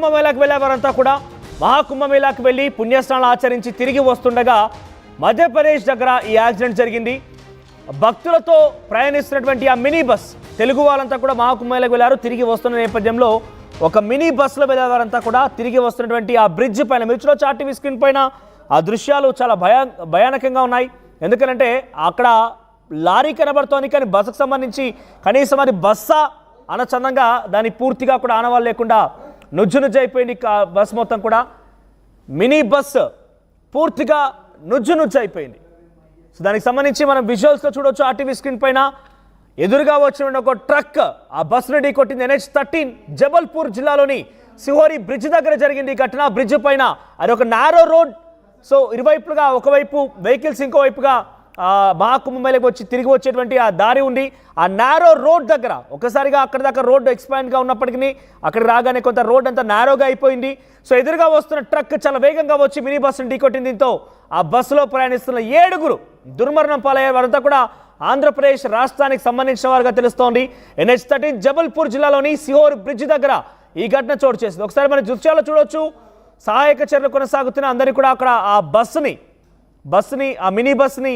మహాకుంభమేళాకు వెళ్ళే వారంతా కూడా మహాకుంభమేళాకు వెళ్ళి పుణ్యస్నానాలు ఆచరించి తిరిగి వస్తుండగా మధ్యప్రదేశ్ దగ్గర ఈ యాక్సిడెంట్ జరిగింది. భక్తులతో ప్రయాణిస్తున్నటువంటి ఆ మినీ బస్, తెలుగు వాళ్ళంతా కూడా మహాకుంభమేళాకు వెళ్ళారు. తిరిగి వస్తున్న నేపథ్యంలో ఒక మినీ బస్సులో వెళ్ళే వారంతా కూడా తిరిగి వస్తున్నటువంటి ఆ బ్రిడ్జ్ పైన, మీరు చూడొచ్చు ఆర్టీవీ స్క్రీన్ పైన ఆ దృశ్యాలు చాలా భయానకంగా ఉన్నాయి. ఎందుకంటే అక్కడ లారీ కనబడుతోంది, కానీ బస్సుకు సంబంధించి కనీసం అది బస్సా అనచందంగా దాని పూర్తిగా కూడా ఆనవాళ్ళు లేకుండా నుజ్జు అయిపోయింది. బస్ మొత్తం కూడా మినీ బస్ పూర్తిగా నుజ్జు అయిపోయింది. సో దానికి సంబంధించి మనం విజువల్స్లో చూడవచ్చు ఆర్టీవీ స్క్రీన్ పైన. ఎదురుగా వచ్చిన ఒక ట్రక్ ఆ బస్సును ఢీకొట్టింది. NH13 జబల్పూర్ జిల్లాలోని సిహోరి బ్రిడ్జ్ దగ్గర జరిగింది ఈ ఘటన. బ్రిడ్జ్ పైన అది ఒక నారో రోడ్. సో ఇరువైపులుగా ఒకవైపు వెహికల్స్, ఇంకోవైపుగా మహాకుంభమేళాకు వచ్చి తిరిగి వచ్చేటువంటి ఆ దారి ఉంది. ఆ నారో రోడ్ దగ్గర ఒకసారిగా అక్కడ దాకా రోడ్డు ఎక్స్పాండ్గా ఉన్నప్పటికీ అక్కడికి రాగానే కొంత రోడ్ అంతా నారోగా అయిపోయింది. సో ఎదురుగా వస్తున్న ట్రక్ చాలా వేగంగా వచ్చి మినీ బస్సును ఢీకొట్టింది. దీంతో ఆ బస్సులో ప్రయాణిస్తున్న 7 దుర్మరణం పాలయ్యారు. వారంతా కూడా ఆంధ్రప్రదేశ్ రాష్ట్రానికి సంబంధించిన వారుగా తెలుస్తోంది. NH13 జబల్పూర్ జిల్లాలోని సిహోర్ బ్రిడ్జ్ దగ్గర ఈ ఘటన చోటు చేసింది. ఒకసారి మన దృశ్యాలు చూడొచ్చు. సహాయక చర్యలు కొనసాగుతున్న అందరికీ కూడా అక్కడ ఆ బస్సుని ఆ మినీ బస్ని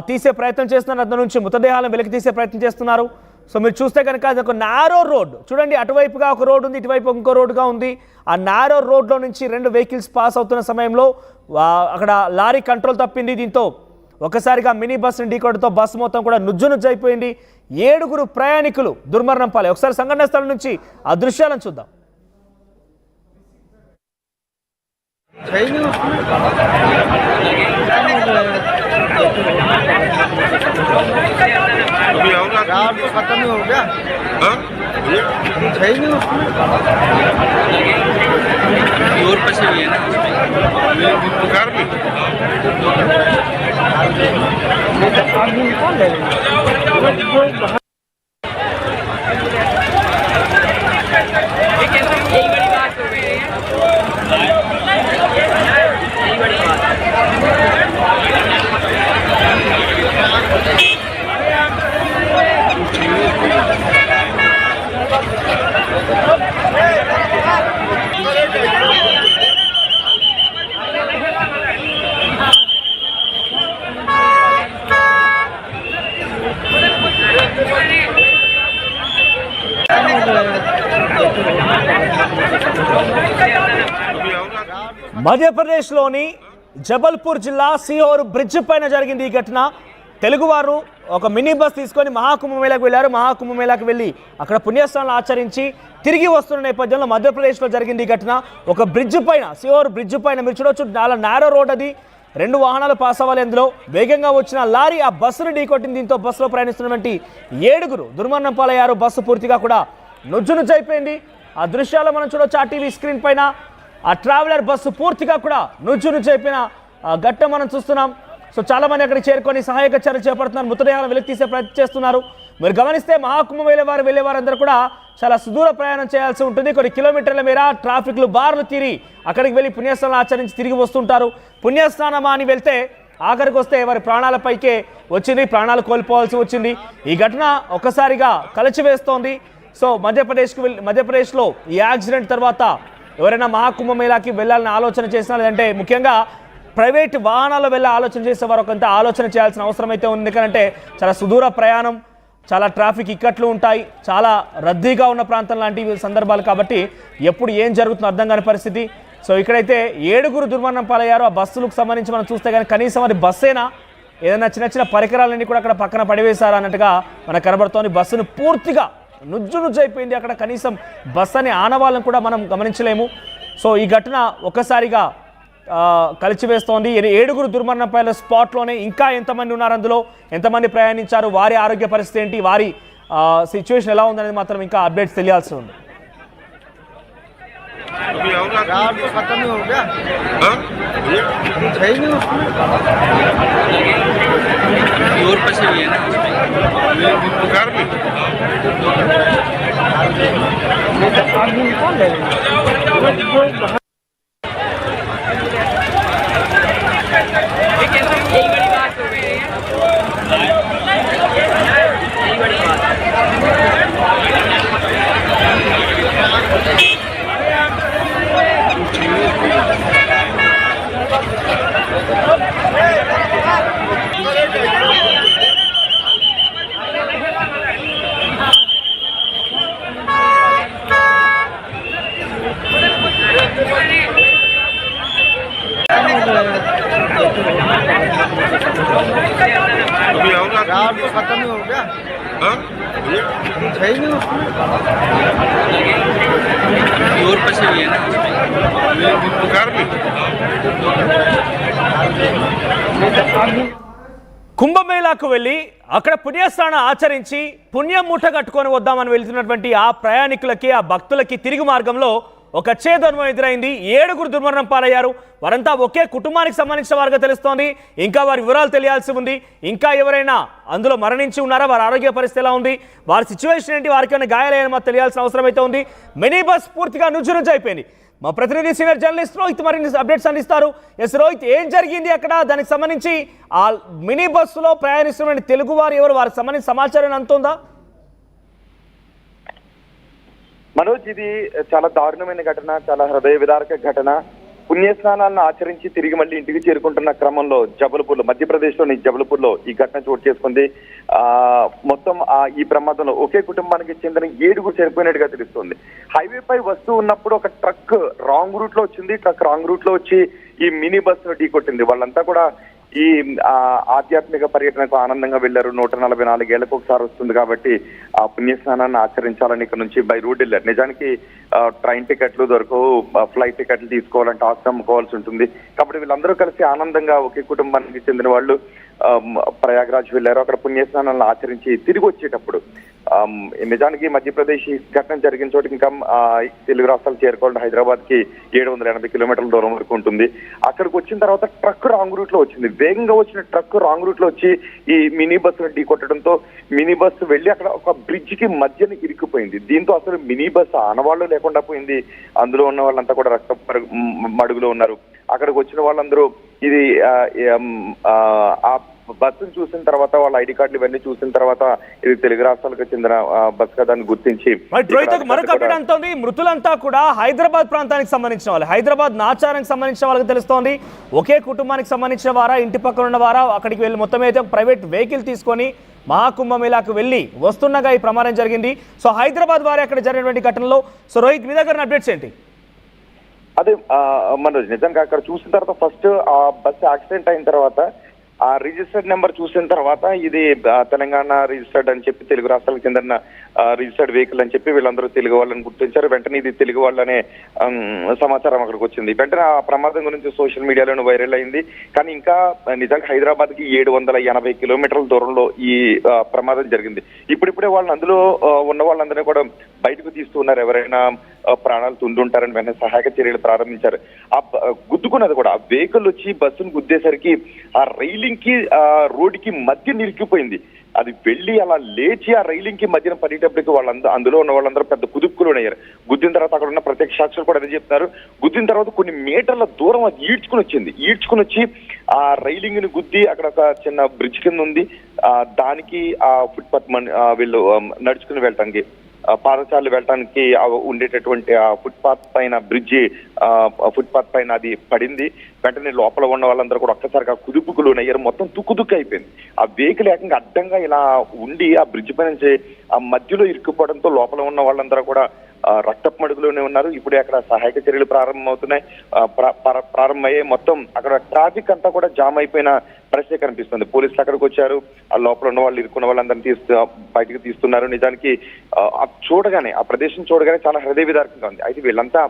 తీసే ప్రయత్నం చేస్తున్నారు. అతని నుంచి మృతదేహాలను వెలికి తీసే ప్రయత్నం చేస్తున్నారు. సో మీరు చూస్తే కనుక అది ఒక నారో రోడ్ చూడండి. అటువైపుగా ఒక రోడ్ ఉంది, ఇటువైపు ఇంకో రోడ్డుగా ఉంది. ఆ నారో రోడ్లో నుంచి 2 వెహికల్స్ పాస్ అవుతున్న సమయంలో అక్కడ లారీ కంట్రోల్ తప్పింది. దీంతో ఒకసారిగా మినీ బస్సుని ఢీకొట్టడంతో బస్సు మొత్తం కూడా నుజ్జు అయిపోయింది. 7 ప్రయాణికులు దుర్మరణం పాలే. ఒకసారి సంఘటన స్థలం నుంచి ఆ దృశ్యాలను చూద్దాం. खत्म हो गया और पसे भी है ना మధ్యప్రదేశ్లోని జబల్పూర్ జిల్లా సిహోర్ బ్రిడ్జ్ పైన జరిగింది ఈ ఘటన. తెలుగువారు ఒక మినీ బస్ తీసుకొని మహాకుంభమేళాకు వెళ్ళారు. మహాకుంభమేళాకు వెళ్ళి అక్కడ పుణ్యస్నానాలు ఆచరించి తిరిగి వస్తున్న నేపథ్యంలో మధ్యప్రదేశ్లో జరిగింది ఈ ఘటన. ఒక బ్రిడ్జ్ పైన, సిహోర్ బ్రిడ్జ్ పైన మీరు చూడొచ్చు, చాలా నారో రోడ్ అది. 2 వాహనాలు పాస్ అవ్వాలి. అందులో వేగంగా వచ్చిన లారీ ఆ బస్సును ఢీకొట్టింది. దీంతో బస్సులో ప్రయాణిస్తున్నటువంటి 7 దుర్మరణం పాలయ్యారు. బస్సు పూర్తిగా కూడా నుజ్జు అయిపోయింది. ఆ దృశ్యాలు మనం చూడొచ్చు ఆర్టీవీ స్క్రీన్ పైన. ఆ ట్రావెలర్ బస్సు పూర్తిగా కూడా నుజ్జు అయిపోయిన ఘట్టం మనం చూస్తున్నాం. సో చాలా మంది అక్కడికి చేరుకొని సహాయక చర్యలు చేపడుతున్నారు. మృతదేహాలను వెలికి తీసే ప్రయత్నం చేస్తున్నారు. మీరు గమనిస్తే మహాకుంభమేళా వెళ్ళేవారందరూ కూడా చాలా సుదూర ప్రయాణం చేయాల్సి ఉంటుంది. కొన్ని కిలోమీటర్ల మేర ట్రాఫిక్లు బార్లు తీరి అక్కడికి వెళ్ళి పుణ్యస్నానం ఆచరించి తిరిగి వస్తుంటారు. పుణ్యస్నానమా అని వెళ్తే ఆఖరికి వస్తే వారి ప్రాణాలపైకే వచ్చింది, ప్రాణాలు కోల్పోవాల్సి వచ్చింది. ఈ ఘటన ఒక్కసారిగా కలిచివేస్తోంది. సో మధ్యప్రదేశ్లో ఈ యాక్సిడెంట్ తర్వాత ఎవరైనా మహాకుంభమేళాకి వెళ్ళాలని ఆలోచన చేసినా, లేదంటే ముఖ్యంగా ప్రైవేట్ వాహనాల్లో వెళ్ళే ఆలోచన చేసేవారు కొంత ఆలోచన చేయాల్సిన అవసరం అయితే ఉంది. ఎందుకంటే చాలా సుదూర ప్రయాణం, చాలా ట్రాఫిక్ ఇక్కట్లు ఉంటాయి, చాలా రద్దీగా ఉన్న ప్రాంతం లాంటి సందర్భాలు. కాబట్టి ఎప్పుడు ఏం జరుగుతుందో అర్థం కాని పరిస్థితి. సో ఇక్కడైతే 7 దుర్మరణం పాలయ్యారు. ఆ బస్సులకు సంబంధించి మనం చూస్తే కానీ కనీసం అది బస్సేనా, ఏదైనా చిన్న పరికరాలన్నీ కూడా అక్కడ పక్కన పడివేశారు అన్నట్టుగా మనకు కనబడుతోంది. బస్సును పూర్తిగా నుజ్జు అయిపోయింది. అక్కడ కనీసం బస్సు అనే ఆనవాళ్ళను కూడా మనం గమనించలేము. సో ఈ ఘటన ఒక్కసారిగా కలిచివేస్తోంది. 7 దుర్మరణం పాలైన స్పాట్లోనే ఇంకా ఎంతమంది ఉన్నారు, అందులో ఎంతమంది ప్రయాణించారు, వారి ఆరోగ్య పరిస్థితి ఏంటి, వారి సిచ్యువేషన్ ఎలా ఉందనేది మాత్రం ఇంకా అప్డేట్స్ తెలియాల్సి ఉంది. खत्म हो गया और पसे भी है ना तो खत्म ही हो गया। सही नहीं जोर पर से है ना बुखार भी। కుంభమేళాకు వెళ్ళి అక్కడ పుణ్యస్నానం ఆచరించి పుణ్యం మూట కట్టుకొని వద్దామని వెళ్తున్నటువంటి ఆ ప్రయాణికులకి ఆ భక్తులకి తిరిగి మార్గంలో ఒక చేదనుభవం ఎదురైంది. 7గురు దుర్మరణం పాలయ్యారు. వారంతా ఒకే కుటుంబానికి సంబంధించిన వారుగా తెలుస్తోంది. ఇంకా వారి వివరాలు తెలియాల్సి ఉంది. ఇంకా ఎవరైనా అందులో మరణించి ఉన్నారా, వారి ఆరోగ్య పరిస్థితి ఎలా ఉంది, వారి సిచ్యువేషన్ ఏంటి, వారికి ఏమైనా గాయాలైన మాకు తెలియాల్సిన అవసరం అయితే ఉంది. మినీ బస్ పూర్తిగా నుజ్జునుజ్జు అయిపోయింది. మా ప్రతినిధి సీనియర్ జర్నలిస్ట్ రోహిత్ మరిన్ని అప్డేట్స్ అందిస్తారు. ఎస్ రోహిత్, ఏం జరిగింది అక్కడ, దానికి సంబంధించి ఆ మినీ బస్సులో ప్రయాణిస్తున్న తెలుగు వారు ఎవరు, వారికి సంబంధించిన సమాచారం అంతుందా? మనోజ్, ఇది చాలా దారుణమైన ఘటన, చాలా హృదయ విదారక ఘటన. పుణ్యస్నానాలను ఆచరించి తిరిగి మళ్ళీ ఇంటికి చేరుకుంటున్న క్రమంలో జబల్పూర్లో, మధ్యప్రదేశ్లోని జబల్పూర్లో ఈ ఘటన చోటు చేసుకుంది. మొత్తం ఈ ప్రమాదంలో ఒకే కుటుంబానికి చెందిన 7గురు చనిపోయినట్టుగా తెలుస్తుంది. హైవేపై వస్తూ ఉన్నప్పుడు ఒక ట్రక్ రాంగ్ రూట్ లో వచ్చింది. ట్రక్ రాంగ్ రూట్ లో వచ్చి ఈ మినీ బస్సు ఢీ కొట్టింది. వాళ్ళంతా కూడా ఈ ఆధ్యాత్మిక పర్యటనకు ఆనందంగా వెళ్లారు. 144 ఏళ్లకు ఒకసారి వస్తుంది కాబట్టి ఆ పుణ్యస్నానాన్ని ఆచరించాలని ఇక్కడ నుంచి బై రోడ్ వెళ్ళారు. నిజానికి ట్రైన్ టికెట్లు దొరకవు, ఫ్లైట్ టికెట్లు తీసుకోవాలంటే ఆస్తి అమ్ముకోవాల్సి ఉంటుంది. కాబట్టి వీళ్ళందరూ కలిసి ఆనందంగా ఒకే కుటుంబానికి చెందిన వాళ్ళు ప్రయాగ్రాజ్ వెళ్లారు. అక్కడ పుణ్యస్నానాలను ఆచరించి తిరిగి వచ్చేటప్పుడు నిజానికి మధ్యప్రదేశ్ ఘటన జరిగిన చోటు ఇంకా తెలుగు రాష్ట్రాలు చేరుకోవాలంటే హైదరాబాద్ కి 780 కిలోమీటర్ల దూరం వరకు ఉంటుంది. అక్కడికి వచ్చిన తర్వాత ట్రక్ రాంగ్ రూట్ లో వచ్చింది. వేగంగా వచ్చిన ట్రక్ రాంగ్ రూట్ లో వచ్చి ఈ మినీ బస్సు ఢీ కొట్టడంతో మినీ బస్సు వెళ్లి అక్కడ ఒక బ్రిడ్జ్ కి మధ్యన ఇరుక్కుపోయింది. దీంతో అసలు మినీ బస్సు ఆనవాళ్లు లేకుండా పోయింది. అందులో ఉన్న వాళ్ళంతా కూడా రక్త మడుగులో ఉన్నారు. అక్కడికి వచ్చిన వాళ్ళందరూ ఇది ఆ బస్సును చూసిన తర్వాత, వాళ్ళ ఐడి కార్డులు ఇవన్నీ చూసిన తర్వాత ఇది తెలుగు రాష్ట్రాలకు చెందిన బస్ కదా అని గుర్తించి మరొక అప్డేట్ అంతోంది. మృతులంతా కూడా హైదరాబాద్ ప్రాంతానికి సంబంధించిన వాళ్ళు, హైదరాబాద్ నాచారానికి సంబంధించిన వాళ్ళకి తెలుస్తోంది. ఒకే కుటుంబానికి సంబంధించిన వారా, ఇంటి పక్కన ఉన్న వారా, అక్కడికి వెళ్ళి మొత్తం అయితే ప్రైవేట్ వెహికల్ తీసుకొని మహాకుంభమేళాకు వెళ్ళి వస్తుండగా ఈ ప్రమాదం జరిగింది. సో హైదరాబాద్ వారి అక్కడ జరిగినటువంటి ఘటనలో సో రోహిత్, మీ దగ్గర అప్డేట్స్ ఏంటి? అదే మనోజ్, నిజంగా అక్కడ చూసిన తర్వాత ఫస్ట్ ఆ బస్ యాక్సిడెంట్ అయిన తర్వాత ఆ రిజిస్టర్డ్ నెంబర్ చూసిన తర్వాత ఇది తెలంగాణ రిజిస్టర్డ్ అని చెప్పి, తెలుగు రాష్ట్రాలకు చెందిన రిజిస్టర్డ్ వెహికల్ అని చెప్పి వీళ్ళందరూ తెలుగు వాళ్ళని గుర్తించారు. వెంటనే ఇది తెలుగు వాళ్ళనే సమాచారం అక్కడికి వచ్చింది. వెంటనే ఆ ప్రమాదం గురించి సోషల్ మీడియాలో వైరల్ అయింది. కానీ ఇంకా నిజంగా హైదరాబాద్ కి 780 కిలోమీటర్ల దూరంలో ఈ ప్రమాదం జరిగింది. ఇప్పుడిప్పుడే వాళ్ళని అందులో ఉన్న వాళ్ళందరినీ కూడా బయటకు తీస్తూ ఉన్నారు. ఎవరైనా ప్రాణాలు తుండుంటారని వెంటనే సహాయక చర్యలు ప్రారంభించారు. ఆ గుద్దుకున్నది కూడా ఆ వెహికల్ వచ్చి బస్సును గుద్దేసరికి ఆ రైలింగ్ కి రోడ్ కి మధ్య నిలిచిపోయింది. అది వెళ్ళి అలా లేచి ఆ రైలింగ్ కి మధ్యన పడేటప్పటికి అందులో ఉన్న వాళ్ళందరూ పెద్ద కుదుపుకులు అయ్యారు. గుద్దిన తర్వాత అక్కడ ఉన్న ప్రత్యక్ష సాక్షులు కూడా అదే చెప్తారు. గుద్దిన తర్వాత కొన్ని మీటర్ల దూరం అది ఈడ్చుకుని వచ్చి ఆ రైలింగ్ ని గుద్ది అక్కడ ఒక చిన్న బ్రిడ్జ్ కింద ఉంది. దానికి ఆ ఫుట్పాత్ వీళ్ళు నడుచుకుని వెళ్ళటానికి, పాదచారులు వెళ్ళటానికి ఉండేటటువంటి ఆ ఫుట్పాత్ పైన బ్రిడ్జి, ఫుట్పాత్ పైన అది పడింది. వెంటనే లోపల ఉన్న వాళ్ళందరూ కూడా ఒక్కసారిగా కుదుపుకులు అయ్యారు. మొత్తం తుక్కు అయిపోయింది. ఆ వెహికల్ ఏకంగా అడ్డంగా ఇలా ఉండి ఆ బ్రిడ్జ్ పై నుంచి ఆ మధ్యలో ఇరుక్కుపోవడంతో లోపల ఉన్న వాళ్ళందరూ కూడా రక్తపు మడుగులోనే ఉన్నారు. ఇప్పుడే అక్కడ సహాయక చర్యలు ప్రారంభమయ్యాయి. మొత్తం అక్కడ ట్రాఫిక్ అంతా కూడా జామ్ అయిపోయిన పరిస్థితి కనిపిస్తుంది. పోలీసులు అక్కడికి వచ్చారు. ఆ లోపల ఉన్న వాళ్ళు, ఇరుక్కున్న వాళ్ళందరినీ బయటకు తీస్తున్నారు. నిజానికి చూడగానే, ఆ ప్రదేశం చూడగానే చాలా హృదయ విదారకంగా ఉంది. అయితే వీళ్ళంతా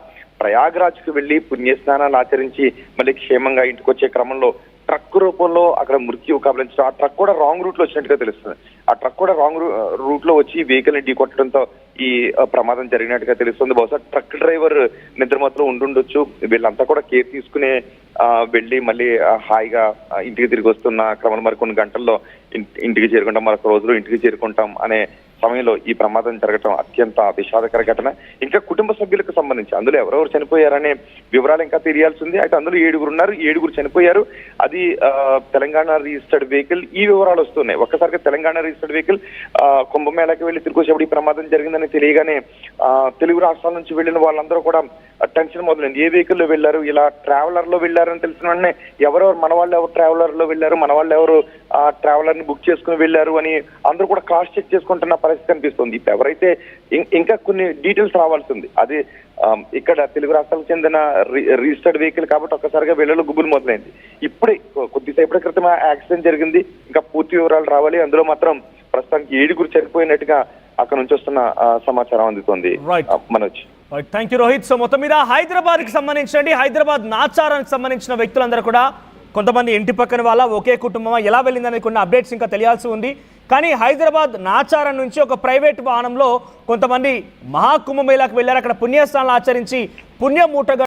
ప్రయాగ్రాజ్ కు వెళ్లి పుణ్యస్నానాలు ఆచరించి మళ్ళీ క్షేమంగా ఇంటికి వచ్చే క్రమంలో ట్రక్ రూపంలో అక్కడ మృత్యు కబలించడం, ఆ ట్రక్ కూడా రాంగ్ రూట్ లో వచ్చినట్టుగా తెలుస్తుంది. ఆ ట్రక్ కూడా రాంగ్ రూట్ లో వచ్చి వెహికల్ ని ఢీ కొట్టడంతో ఈ ప్రమాదం జరిగినట్టుగా తెలుస్తుంది. బహుశా ట్రక్ డ్రైవర్ నిద్రమత్తులో ఉండుండొచ్చు. వీళ్ళంతా కూడా కేర్ తీసుకునే వెళ్ళి మళ్ళీ హాయిగా ఇంటికి తిరిగి వస్తున్న క్రమంలో మరికొన్ని గంటల్లో ఇంటికి చేరుకుంటాం, మరొక రోజులో ఇంటికి చేరుకుంటాం అనే సమయంలో ఈ ప్రమాదం జరగటం అత్యంత విషాదకర ఘటన. ఇంకా కుటుంబ సభ్యులకు సంబంధించి అందులో ఎవరెవరు చనిపోయారనే వివరాలు ఇంకా తెలియాల్సి ఉంది. అయితే అందులో 7గురు ఉన్నారు, 7గురు చనిపోయారు. అది తెలంగాణ రిజిస్టర్డ్ వెహికల్. ఈ వివరాలు వస్తున్నాయి. ఒక్కసారిగా తెలంగాణ రిజిస్టర్డ్ వెహికల్ కుంభమేళాకి వెళ్లి తిరిగి వచ్చేప్పుడు ఈ ప్రమాదం జరిగిందని తెలియగానే తెలుగు రాష్ట్రాల నుంచి వెళ్లిన వాళ్ళందరూ కూడా టెన్షన్ మొదలైంది. ఏ వెహికల్ లో వెళ్లారు, ఇలా ట్రావెలర్ లో వెళ్లారని తెలిసిన వెంటనే ఎవరెవరు, మన వాళ్ళు ఎవరు ట్రావెలర్ లో వెళ్లారు, మన వాళ్ళు ఎవరు ఆ ట్రావెలర్ ని బుక్ చేసుకుని వెళ్లారు అని అందరూ కూడా క్రాస్ చెక్ చేసుకుంటున్న పరిస్థితి కనిపిస్తుంది. ఇప్పుడు ఎవరైతే ఇంకా కొన్ని డీటెయిల్స్ రావాల్సి ఉంది. అది ఇక్కడ తెలుగు రాష్ట్రాలకు చెందిన రిజిస్టర్డ్ వెహికల్ కాబట్టి ఒక్కసారిగా వెళ్ళలో గుబులు మొదలైంది. ఇప్పుడే కొద్దిసేపటి క్రితం యాక్సిడెంట్ జరిగింది. ఇంకా పూర్తి వివరాలు రావాలి. అందులో మాత్రం ప్రస్తుతానికి 7 చనిపోయినట్టుగా అక్కడ నుంచి వస్తున్న సమాచారం అందుతోంది. Manoj, thank you Rohit. So మొత్తం మీద హైదరాబాద్కి సంబంధించి హైదరాబాద్ నాచారానికి సంబంధించిన వ్యక్తులందరూ కూడా కొంతమంది ఇంటి పక్కన వాళ్ళ ఒకే కుటుంబమా ఎలా వెళ్ళిందనే కొన్ని అప్డేట్స్ ఇంకా తెలియాల్సి ఉంది. కానీ హైదరాబాద్ నాచారం నుంచి ఒక ప్రైవేట్ వాహనంలో కొంతమంది మహాకుంభమేళాకు వెళ్ళారు. అక్కడ పుణ్యస్నానాలు ఆచరించి పుణ్యమూటగా